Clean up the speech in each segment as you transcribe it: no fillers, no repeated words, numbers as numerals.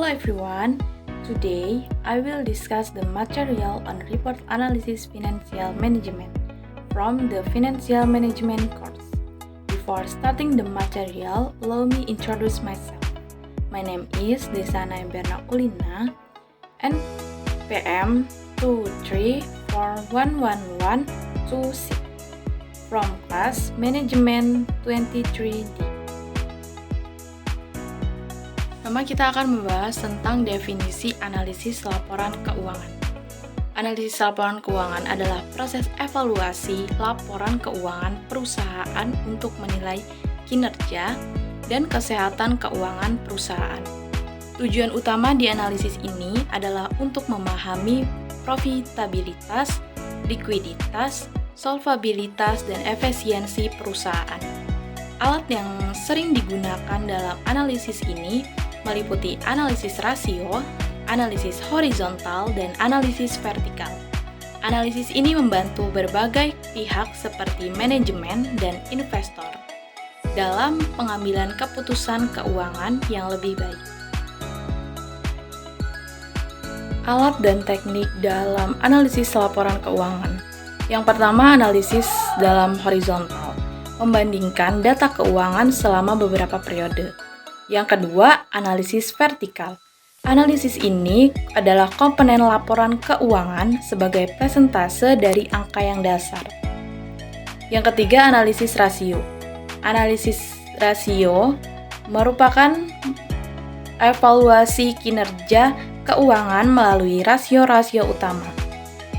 everyone, today I will discuss the material on report analysis financial management from the financial management course. Before starting the material, allow me introduce myself. My name is Desana Berna Ulina and PM 2341126 from class Management 23D. Pertama, kita akan membahas tentang definisi analisis laporan keuangan. Analisis laporan keuangan adalah proses evaluasi laporan keuangan perusahaan untuk menilai kinerja dan kesehatan keuangan perusahaan. Tujuan utama di analisis ini adalah untuk memahami profitabilitas, likuiditas, solvabilitas, dan efisiensi perusahaan. Alat yang sering digunakan dalam analisis ini meliputi analisis rasio, analisis horizontal, dan analisis vertikal. Analisis ini membantu berbagai pihak seperti manajemen dan investor dalam pengambilan keputusan keuangan yang lebih baik. Alat dan teknik dalam analisis laporan keuangan. Yang pertama, analisis dalam horizontal, membandingkan data keuangan selama beberapa periode. Yang kedua, analisis vertikal. Analisis ini adalah komponen laporan keuangan sebagai persentase dari angka yang dasar. Yang ketiga, analisis rasio. Analisis rasio merupakan evaluasi kinerja keuangan melalui rasio-rasio utama.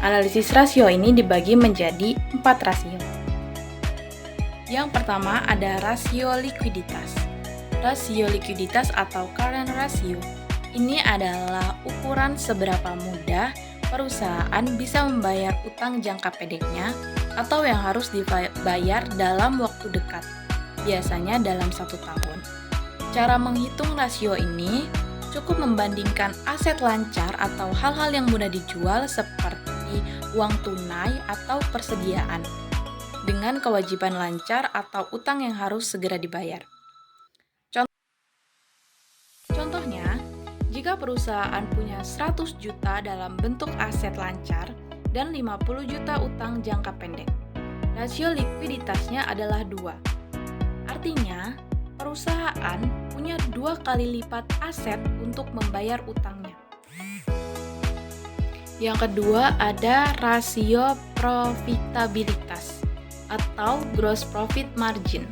Analisis rasio ini dibagi menjadi 4 rasio. Yang pertama ada rasio likuiditas. Rasio likuiditas atau current ratio ini adalah ukuran seberapa mudah perusahaan bisa membayar utang jangka pendeknya atau yang harus dibayar dalam waktu dekat, biasanya dalam 1 tahun. Cara menghitung rasio ini cukup membandingkan aset lancar atau hal-hal yang mudah dijual seperti uang tunai atau persediaan dengan kewajiban lancar atau utang yang harus segera dibayar. Contohnya, jika perusahaan punya 100 juta dalam bentuk aset lancar dan 50 juta utang jangka pendek, rasio likuiditasnya adalah 2. Artinya, perusahaan punya 2 kali lipat aset untuk membayar utangnya. Yang kedua ada rasio profitabilitas atau gross profit margin.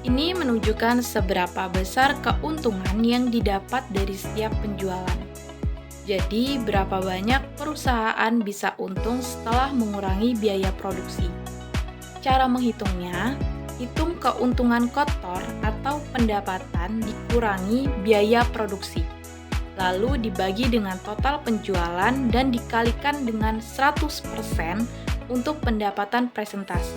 Ini menunjukkan seberapa besar keuntungan yang didapat dari setiap penjualan. Jadi, berapa banyak perusahaan bisa untung setelah mengurangi biaya produksi. Cara menghitungnya, hitung keuntungan kotor atau pendapatan dikurangi biaya produksi. Lalu dibagi dengan total penjualan dan dikalikan dengan 100% untuk pendapatan persentase.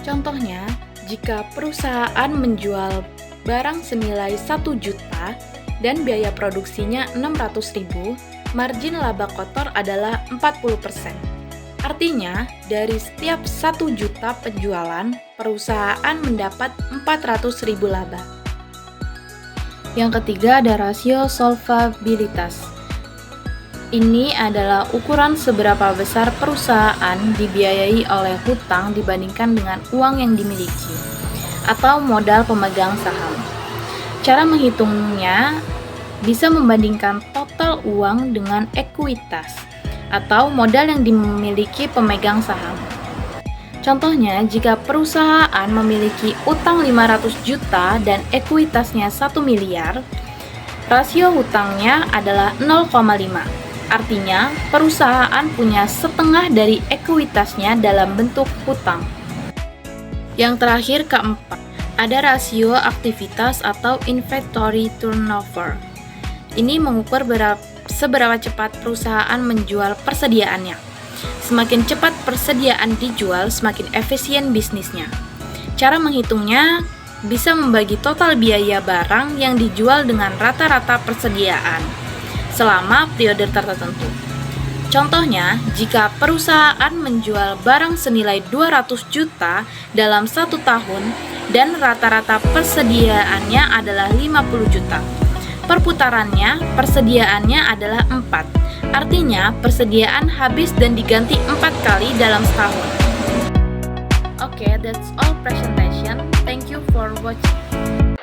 Contohnya, jika perusahaan menjual barang senilai 1 juta dan biaya produksinya 600.000, margin laba kotor adalah 40%. Artinya, dari setiap 1 juta penjualan, perusahaan mendapat 400.000 laba. Yang ketiga ada rasio solvabilitas. Ini adalah ukuran seberapa besar perusahaan dibiayai oleh hutang dibandingkan dengan uang yang dimiliki atau modal pemegang saham. Cara menghitungnya bisa membandingkan total uang dengan ekuitas atau modal yang dimiliki pemegang saham. Contohnya, jika perusahaan memiliki utang 500 juta dan ekuitasnya 1 miliar, rasio hutangnya adalah 0,5. Artinya, perusahaan punya setengah dari ekuitasnya dalam bentuk hutang. Yang terakhir, keempat, ada rasio aktivitas atau inventory turnover. Ini mengukur seberapa cepat perusahaan menjual persediaannya. Semakin cepat persediaan dijual, semakin efisien bisnisnya. Cara menghitungnya bisa membagi total biaya barang yang dijual dengan rata-rata persediaan selama periode tertentu. Contohnya, jika perusahaan menjual barang senilai 200 juta dalam 1 tahun dan rata-rata persediaannya adalah 50 juta, Perputarannya, persediaannya adalah 4. Artinya, persediaan habis dan diganti 4 kali dalam setahun. Oke, that's all presentation. Thank you for watching.